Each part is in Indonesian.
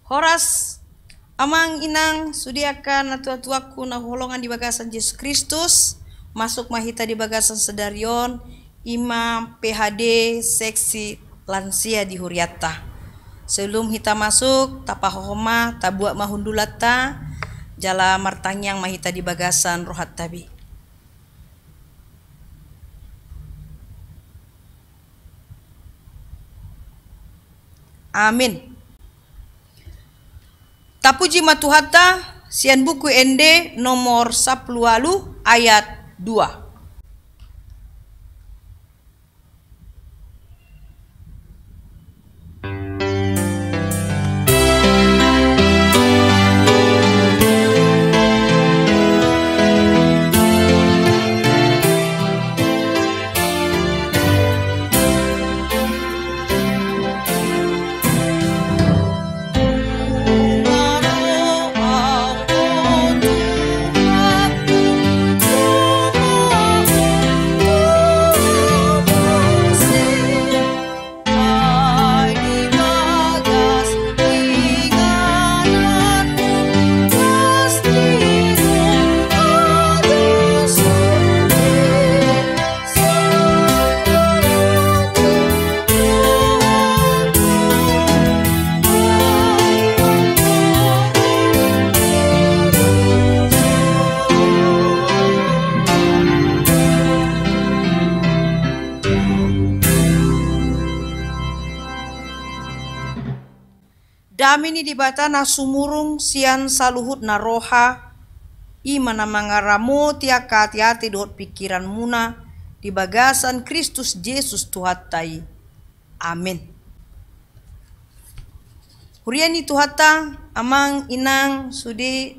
Horas amang inang sudiakan atu-atuaku na holongan di bagasan Yesus Kristus masuk mahita di bagasan sedarion imam PHD seksi lansia di Huriata. Sebelum kita masuk tapahohoma tabuak mahundulata jala martangyang mahita di bagasan rohat tabi. Amin. Tapuji matuhata sian buku ND nomor 10 ayat 2. Damini di bata na sumurung sian saluhut na roha imana mangaramu tiaka hati-hati dot pikiran muna di bagasan Kristus Yesus Tuhatai. Amin. Huriani Tuhata amang inang sudi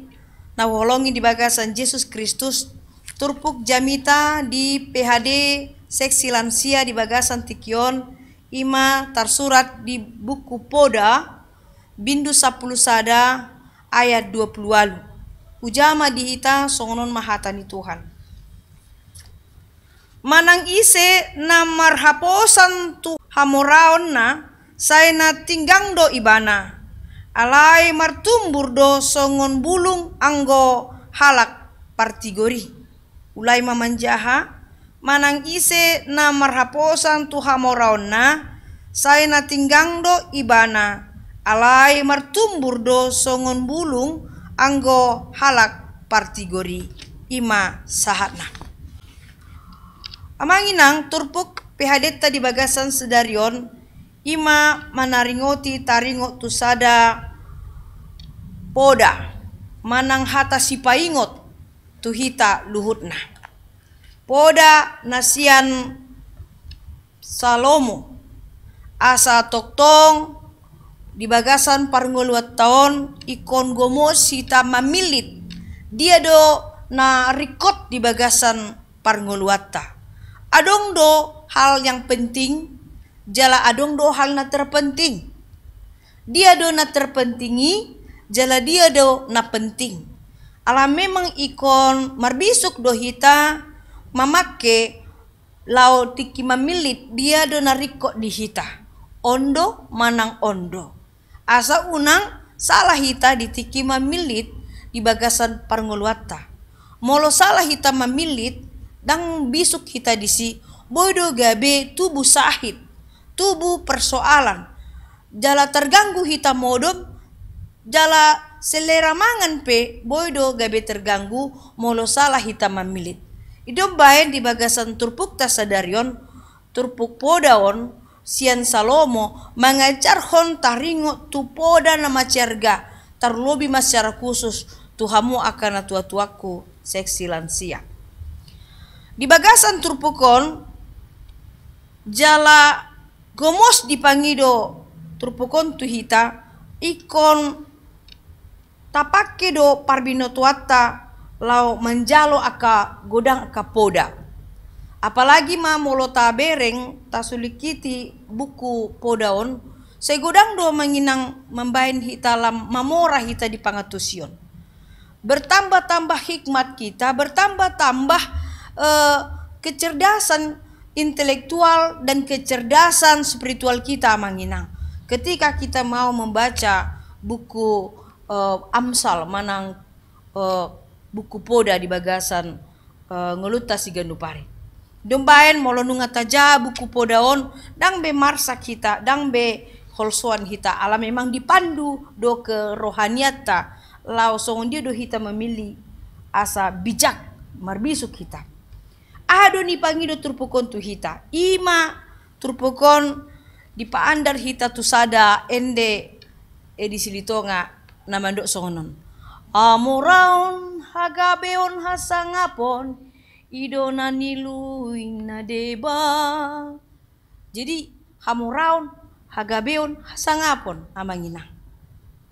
na wolongi di bagasan Yesus Kristus turpuk jamita di PHD seksi lansia di bagasan Tikion ima tersurat di buku Poda Bindu 10 sada ayat 20 walu. Ujama dihita songonon mahatani Tuhan. Manang ise na marhaposan tu hamoraon na say na tinggang do ibana. Alay martumbur do songon bulung anggo halak partigori. Ulay mamanjaha manang ise na marhaposan tu hamoraon na say na tinggang do ibana. Alai martumbur do songon bulung anggo halak partigori ima sahatna. Amanginang turpuk pihadetta di bagasan sedarion ima manaringoti taringot tusada poda manang hata sipaingot tuhita luhutna. Poda nasian Salomo asa toktong di bagasan parngoluat tahun ikon gomos sita mamilit dia do na rikot di bagasan parngoluata. Adong do hal yang penting jala adong do hal na terpenting. Dia do na terpentingi jala dia do na penting. Alam memang ikon marbisuk do hita mamake lau tiki mamilit dia do na rikot di hita. Ondo manang ondo. Asa unang salah hita ditiki mamilit di bagasan parngoluata. Molo salah hita mamilit dang bisuk hita disi bodo gabe tubuh sahid, tubuh persoalan. Jala terganggu hita modom, jala selera mangan pe bodo gabe terganggu molo salah hita mamilit. Idom bayan di bagasan turpuk tasadarion, turpuk podaon sian Salomo mengajar hon taringo tu poda nama cerga terlobi mas secara khusus tuhamu akan tua-tuaku seksi lansia. Di bagasan turpukon jala gomos dipangido turpukon tuhita ikon tapake do parbino tuata lau menjalo aka godang aka poda. Apalagi ma molo tabereng tasulikiti buku podaon segodang do menginang membain hita lam mamora hita di pangatusion. Bertambah-tambah hikmat kita, bertambah-tambah kecerdasan intelektual dan kecerdasan spiritual kita menginang. Ketika kita mau membaca buku Amsal manang buku poda di bagasan ngeluta si gandupare. Dombaen molo nunga taja buku podaon dang be marsa kita, dang be holsoan kita. Ala memang dipandu do ke rohaniata. Lau songon dia do kita memilih asa bijak marbisu kita. Ado ni pangido turpukon tu hita. Ima turpukon di paandar hita tu sada ende edisi litonga namandok songonon. Amoraon hagabeon hasangapon idona niluing na deba. Jadi hamoraon hagabeon hasangapon amangina.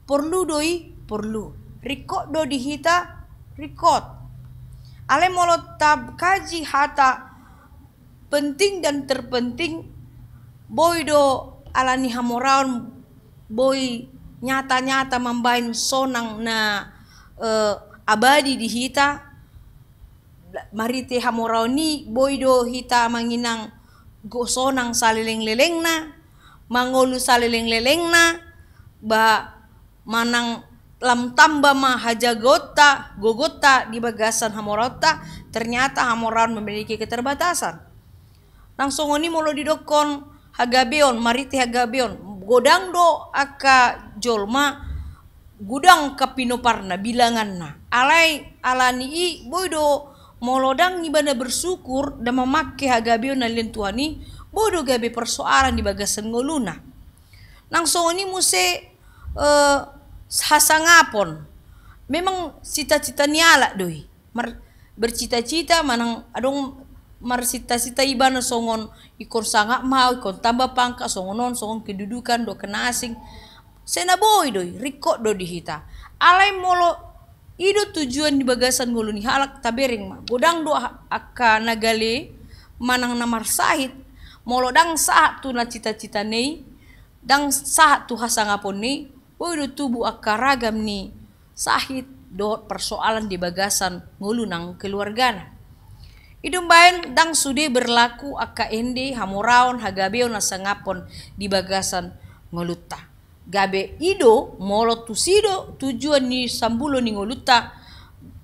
Perlu doi perlu. Rikot do di hita rikot. Ale molo tab kaji hata penting dan terpenting boy do alani hamoraon boy nyata-nyata membain sonang na abadi di hita marite hamoraoni boydo hita manginang gosonang saleleng-leleng na mangolu saleleng-leleng na ba manang lam tamba ma haja gogota di bagasan hamorota. Ternyata hamoraon memiliki keterbatasan. Langsung oni molo didokon hagabeon marite hagabeon godang do aka jolma gudang kapinoparna bilanganna alai alani i boydo molodang ni bana bersyukur dan memakai hagabeon na lentuani boydo gabe persoalan di bagasan ngoluna. Langsung ini muse hasangapon memang cita-cita niala doi bercita-cita manang adong marsita-cita ibana songon ikon sangat mau ikon tambah pangkat songonon songon kedudukan do kena asing sena boy doi rikot do di hita alai molo ido tujuan di bagasan nguluni halak tabering ma godang do aka nagale manang namar sahit molo dang saat tu na cita-cita nei dang saat tu hasangapon nei boy do tubuh aka ragam ni sahit do persoalan di bagasan ngulunang keluargana. Idung bayan dang sude berlaku aka ende hamoraon hagabeon na sangapon di bagasan ngoluta. Gabe ido molo tusido tujuan ni sambulo ni ngoluta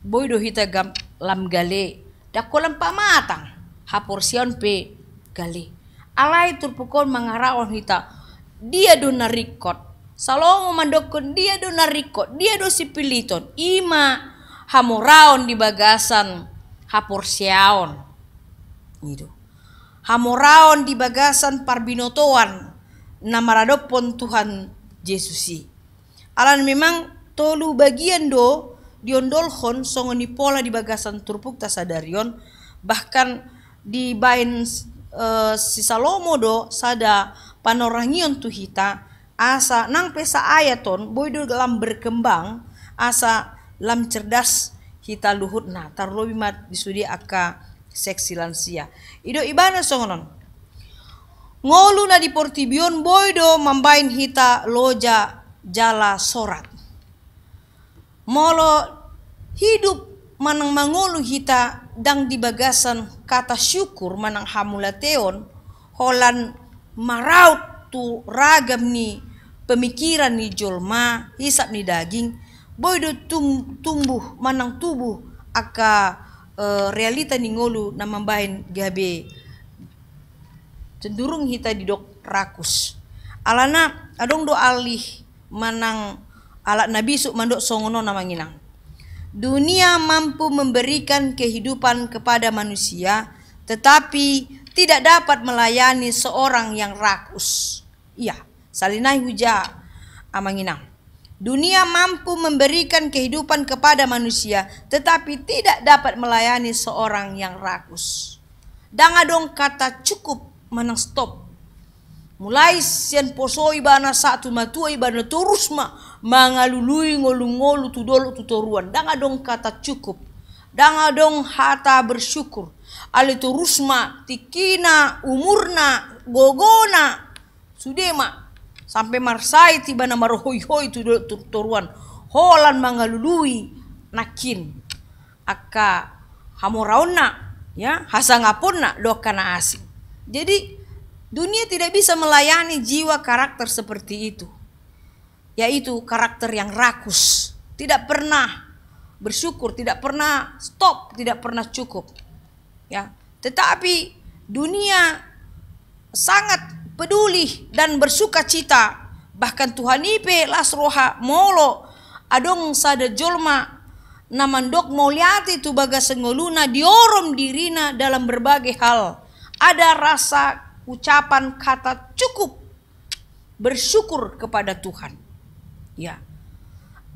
boydo hita gam lam gale dakolam pamatang haporsion pe gale. Alai turpukon mangaraon hita dia do narikot. Salomo mandokon dia do narikot, dia do sipiliton. Ima hamoraon di bagasan haporsiaon itu hamoraon di bagasan parbinotoan namaradopon Tuhan Yesusi alan memang tolu bagian do diondolhon songoni pola di bagasan turpuk tasadarion bahkan di bain si Salomo do sada panorangion tu hita asa nang pesa ayaton boydo lam berkembang asa lam cerdas hita luhut na tarlobi mat disudi aka seksi lansia ido ibana songonon ngolu na di portibion boydo mambain hita loja jala sorat molo hidup manang mangolu hita dang di bagasan kata syukur manang hamulateon holan maraut tu ragam ni pemikiran ni jolma hisap ni daging boydo tumbuh manang tubuh aka realita ni ngolu na mambahin gabe cenderung hita didok rakus alana adong do alih manang alat nabi suk mandok songono namanginang dunia mampu memberikan kehidupan kepada manusia tetapi tidak dapat melayani seorang yang rakus. Iya salinai huja amanginang dunia mampu memberikan kehidupan kepada manusia tetapi tidak dapat melayani seorang yang rakus. Dangadong kata cukup manang stop. Mulai sian poso ibana satu matua ibana terus mangalului ngolu-ngolu tudolo tutoruan. Dangadong kata cukup. Dangadong hata bersyukur. Ale terus tikina umurna gogona sudema sampai marsai tiba nama rohoi-hoi tu turuan holan mangalului nakin aka hamoraona ya hasangaponna dokana asing. Jadi dunia tidak bisa melayani jiwa karakter seperti itu. yaitu karakter yang rakus, tidak pernah bersyukur, tidak pernah stop, tidak pernah cukup. Ya, tetapi dunia sangat peduli dan bersuka cita. Bahkan Tuhan ipe lasroha molo adong sada jolma namandok mau lihat itu baga sengoluna diorom dirina dalam berbagai hal. Ada rasa ucapan kata cukup, bersyukur kepada Tuhan. Ya,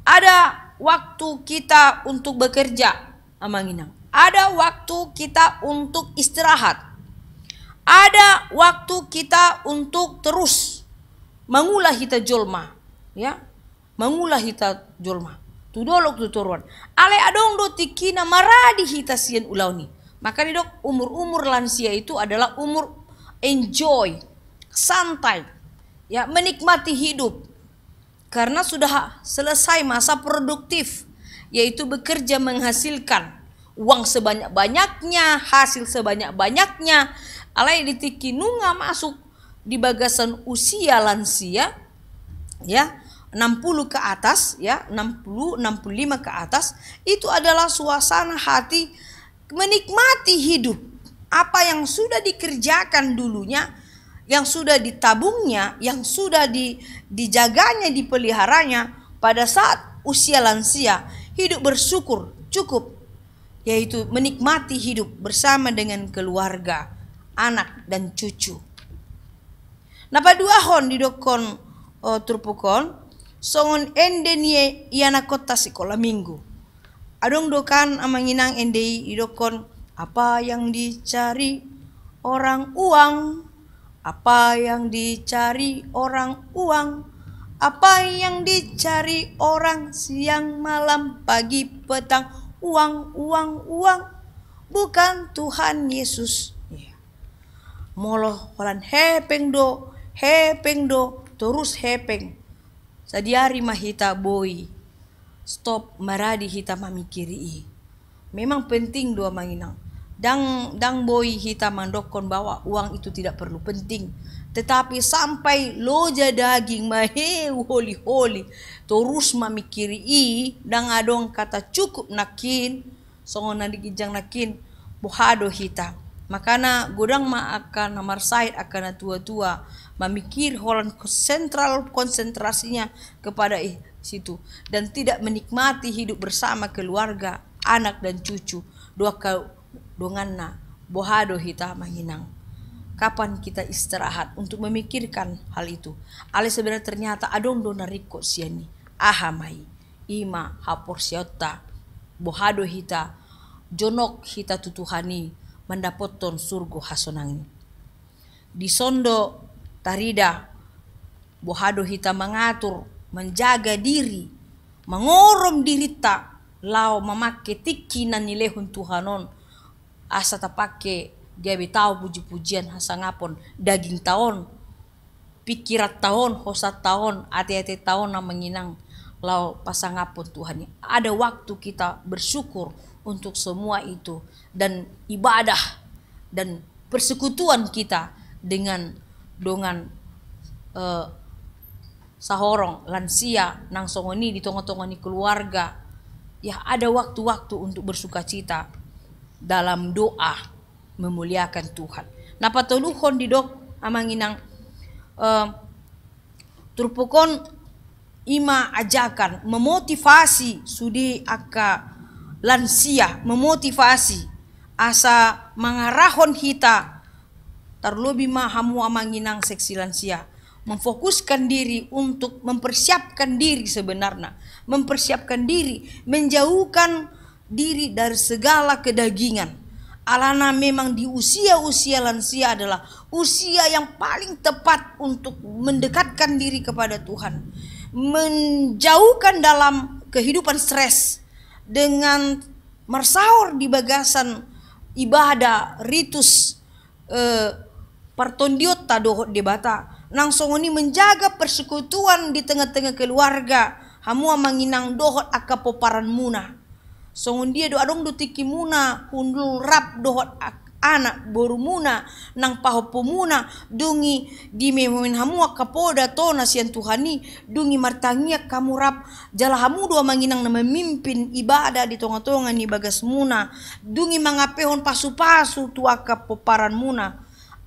ada waktu kita untuk bekerja, amanginang. Ada waktu kita untuk istirahat. Ada waktu kita untuk terus mengulah hita jolma, ya, mengulah hita jolma. Tudolok tuturuan. Ale adong do tikina maradi hita sian ulauni. Maka dok umur-umur lansia itu adalah umur enjoy, santai, ya, menikmati hidup. Karena sudah selesai masa produktif, yaitu bekerja menghasilkan uang sebanyak-banyaknya, hasil sebanyak-banyaknya. Alai ditiki nunga masuk di bagasan usia lansia, ya, 60 ke atas, ya, 60, 65 ke atas, itu adalah suasana hati menikmati hidup. Apa yang sudah dikerjakan dulunya, yang sudah ditabungnya, yang sudah dijaganya, dipeliharanya pada saat usia lansia, hidup bersyukur, cukup, yaitu menikmati hidup bersama dengan keluarga, anak dan cucu. Napa dua hon didokon turpukon songon endenie iana kota sekolah minggu. Adong dokan amanginang endei didokon apa yang dicari orang uang. Apa yang dicari orang uang, apa yang dicari orang siang malam pagi petang, uang, uang, uang, bukan Tuhan Yesus. Molo holan hepeng do, terus hepeng. Sadiari mahita boy, stop maradi hita mamikiri. Memang penting doa manginang. Dang boy hita mandokon bahwa uang itu tidak perlu penting, tetapi sampai loja daging mahe holi terus mamikiri dang adong kata cukup nakin songon digijang nakin bohado hita. Makana godang ma akan namar sait akan tua-tua memikir holan sentral konsentrasinya kepada situ dan tidak menikmati hidup bersama keluarga, anak dan cucu. Dua kau donganna bohado hita manginang. Kapan kita istirahat untuk memikirkan hal itu? Ale sebenarnya ternyata adong dona riko siani ahamai ima hapor siota bohado hita jonok hita tutuhani mendapoton surgo hasonangi. Di sondo tarida bohado hita mengatur, menjaga diri, mengorom diri ta lao memakai tiki nan nilehun Tuhanon. Asa tapake dia betau puji-pujian hasa ngapon daging tahun, pikirat tahun, hosat tahun, ati-ati tahun na menginang lau pasangapon Tuhan. Ada waktu kita bersyukur untuk semua itu dan ibadah dan persekutuan kita dengan sahorong lansia nang songoni di tongo-tongoni keluarga. Ya, ada waktu-waktu untuk bersukacita dalam doa memuliakan Tuhan. Napa toluhon di dok amanginang turpukon ima ajakan memotivasi sudi aka lansia, memotivasi asa mangarahon hita terlebih mahamu amanginang seksi lansia, memfokuskan diri untuk mempersiapkan diri sebenarnya, mempersiapkan diri, menjauhkan diri dari segala kedagingan. Alana memang di usia-usia lansia adalah usia yang paling tepat untuk mendekatkan diri kepada Tuhan, menjauhkan dalam kehidupan stres dengan mersaur di bagasan ibadah ritus partondiota dohot debata nang songoni menjaga persekutuan di tengah-tengah keluarga hamua manginang dohot akapoparan muna songon dia do adong do tiki muna hundul rap dohot anak borumuna nang pahopumuna dungi di memoin hamua kapoda tona sian Tuhani dungi martangia kamurap jala hamu dua manginang na memimpin ibadah di tonga-tonga ni bagas muna dungi mangapehon pasu-pasu tuaka poparan muna.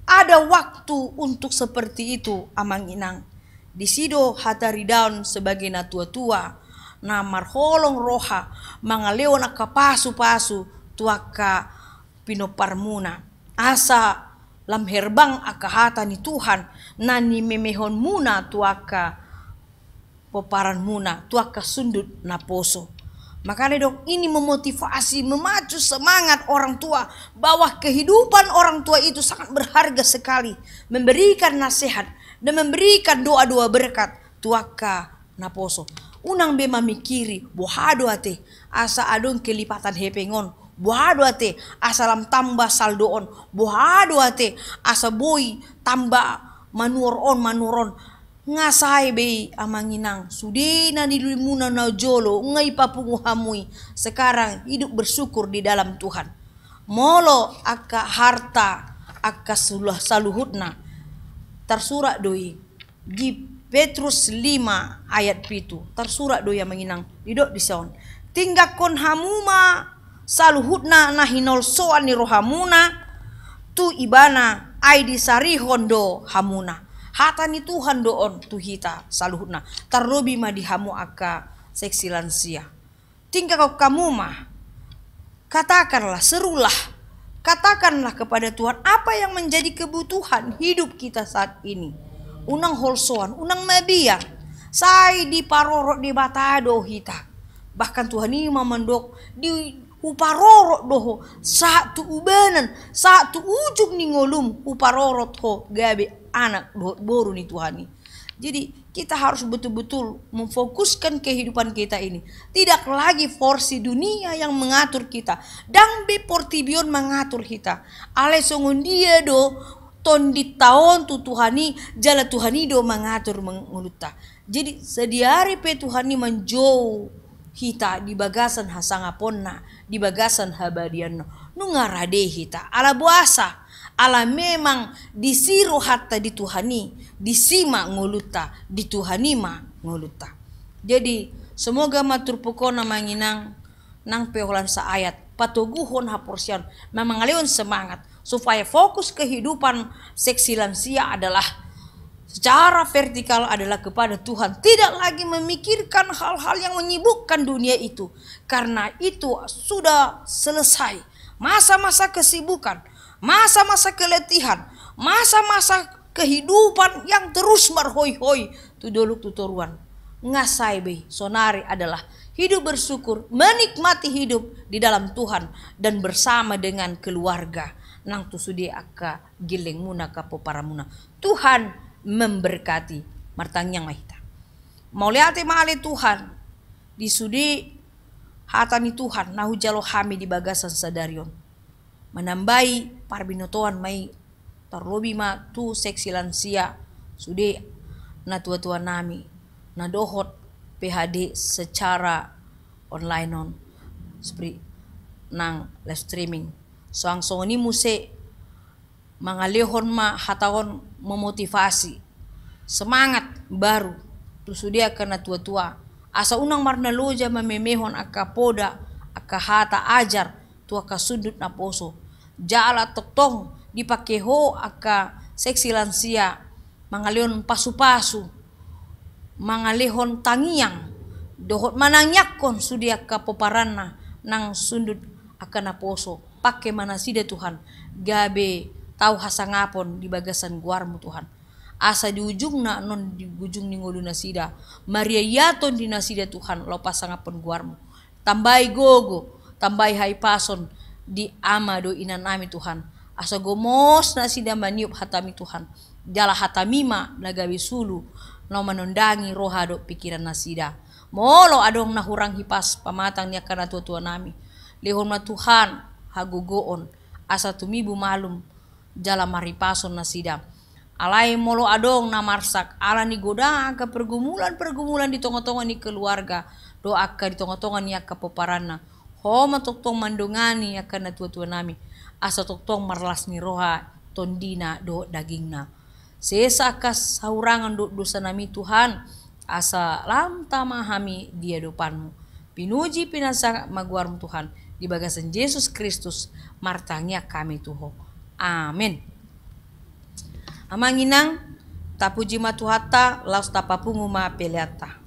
Ada waktu untuk seperti itu amang inang. Di sido hatari daun sebagai na tua-tua na marholong roha mangaleon aka pasu-pasu tuaka pinoparmuna asa lam herbang aka hata ni Tuhan nani memehon muna tuaka poparan muna tuaka sundut na poso. Makanya dong ini memotivasi, memacu semangat orang tua bahwa kehidupan orang tua itu sangat berharga sekali, memberikan nasihat dan memberikan doa-doa berkat tuaka na poso. Unang be mamikiri bohado ate asa adong kelipatan hepengon bohado ate asalam tambah saldoon bohado ate asa boy tambah manuron ngasai be amanginang sudena di muna na jolo ngai papungu hamui sekarang hidup bersyukur di dalam Tuhan molo aka harta aka saluhutna tersurat doi di Petrus 5 ayat 7 tersurat doya menginang didok di saon tinggakon hamuma saluhutna nahinol soan ni rohamuna tu ibana ai disari hondo hamuna hata ni Tuhan doon tu hita saluhutna terlobi ma di hamu aka seksi lansia tinggak kamu mah katakanlah serulah katakanlah kepada Tuhan apa yang menjadi kebutuhan hidup kita saat ini. Unang holsoan, unang mabia, say di parorok di batado hita. Bahkan Tuhan ini memandok di uparorok doho satu ubanan, satu ujung ni ngolum uparorot ho gabe anak boru ni Tuhan ini. Jadi kita harus betul-betul memfokuskan kehidupan kita ini. Tidak lagi forsi dunia yang mengatur kita. Dan beportibion mengatur kita. Ale songon dia do ton di tahun tu Tuhani jala Tuhani do mengatur menguluta. Jadi sediari pe Tuhani menjauh hita di bagasan hasangaponna di bagasan habadian nungarade hita ala buasa ala memang disiru hatta di Tuhani disima nguluta di Tuhani ma nguluta. Jadi semoga matur pokona manginang nang peholan sa ayat patuguhon haporsian memangaleon semangat supaya fokus kehidupan seksi lansia adalah secara vertikal adalah kepada Tuhan. Tidak lagi memikirkan hal-hal yang menyibukkan dunia itu. Karena itu sudah selesai. Masa-masa kesibukan. Masa-masa keletihan. Masa-masa kehidupan yang terus marhoi-hoi. Tudoluk tutoruan. Ngasai be sonari adalah hidup bersyukur. Menikmati hidup di dalam Tuhan. Dan bersama dengan keluarga. Nang tu sudi aka gileng muna kapo para muna. Tuhan memberkati martangyang mahita. Mau lihat maale Tuhan di sudi hatani Tuhan nahu jalo hami di bagasan sadarion. Menambai parbinotoan mai terlobi ma tu seksi lansia sudi na tua-tua nami na dohot PHD secara online on seperti nang live streaming. Soang ini muse mangalihon ma hatawan memotivasi semangat baru terus dia kena tua-tua asa unang marna loja mememehon aka poda aka hata ajar tua ka sudut na poso jala toktong dipakeho aka seksi lansia mangalihon pasu-pasu mangalihon tangiang dohot manangyakon sudia ka poparanna nang sundut aka na poso pakai mana sida Tuhan gabe tahu hasangapon di bagasan guarmu Tuhan asa di ujung na non di ujung ningolu nasida Maria yaton di nasida Tuhan lo pasangapon guarmu tambai gogo tambai hai pason di amado inan ami Tuhan asa gomos nasida maniup hatami Tuhan jala hatamima nagawi sulu no manondangi rohado pikiran nasida molo adong nahurang hipas pamatang niya kana tua nami lehon ma Tuhan hagogoon asa tumibu malum jala maripason nasida alai molo adong na marsak ala ni goda ka pergumulan di tongo-tongo ni keluarga doa ka di tongo-tongo ni ka poparanna ho matoktong mandongani akan na tua-tua nami asa toktong marlas ni roha tondina do dagingna. Sesa kas saurangan do dosa nami Tuhan, asa lam tamahami dia depanmu. Pinuji pinasa maguarmu Tuhan, di bagasan Yesus Kristus martangnya kami Tuhan. Amin. Amanginang tapuji matuhata laus tapapungu ma peleata.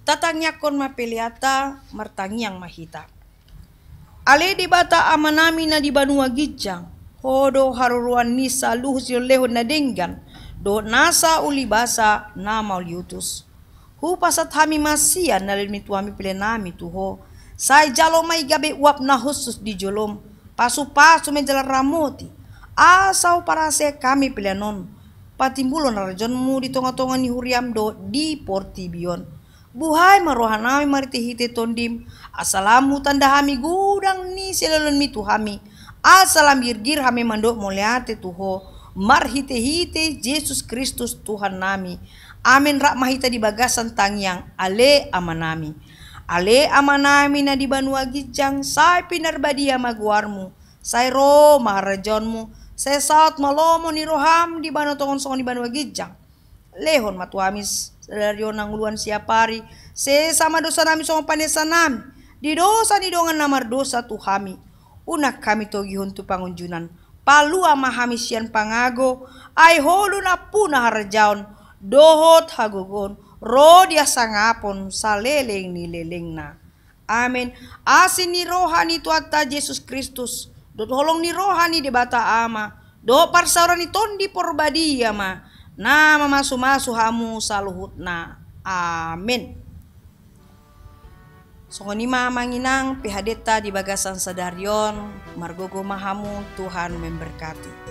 Tatangnya kon mapeliata martangiang mahita. Ale di bata amanami na di banua gijang. Hodo haruruan nisa luhus yon lehon na denggan. Do nasa uli basa na mauliutus. Hu pasat hami masian na limitu hami pelenami tuho. Say jalo may gabi uap na husus di jolom. Pasu-pasu menjalar ramoti. Asau para se kami pelenon. Patimbulon na rajonmu di tonga-tonga ni huriam do di portibion. Buhay marohanami maritihite tondim. Asalamu tanda hami gudang ni selolon mitu hami. Asalam girgir hami mandok moliate tuho. Marhite-hite Yesus Kristus Tuhan nami. Amin rak mahita di bagasan tangyang ale amanami. Ale amanami na di banua gijang. Say pinarbadia maguarmu. Say ro maharajonmu. Say saat malomo ni roham di banotongon songon di banua gijang. Lehon matuamis dari nang uluan siapari. Sesama dosa nami sama panesa nami. Di dosa ni dongan namar dosa Tuhami. Unak kami togihon tu pangunjunan. Palu amahami sian pangago. Ay holo na puna harajaon. Dohot hagogon. Rodia sangapon saleleng ni leleng na. Amin. Asin ni rohani tuata Yesus Kristus. Dot holong ni rohani de bata ama. Do parsauran ni tondi porbadia ma. Nama masu-masu hamu saluhutna. Amin. Songoni manginang pihadeta di bagasan sadarion. Margogo mahamu Tuhan memberkati.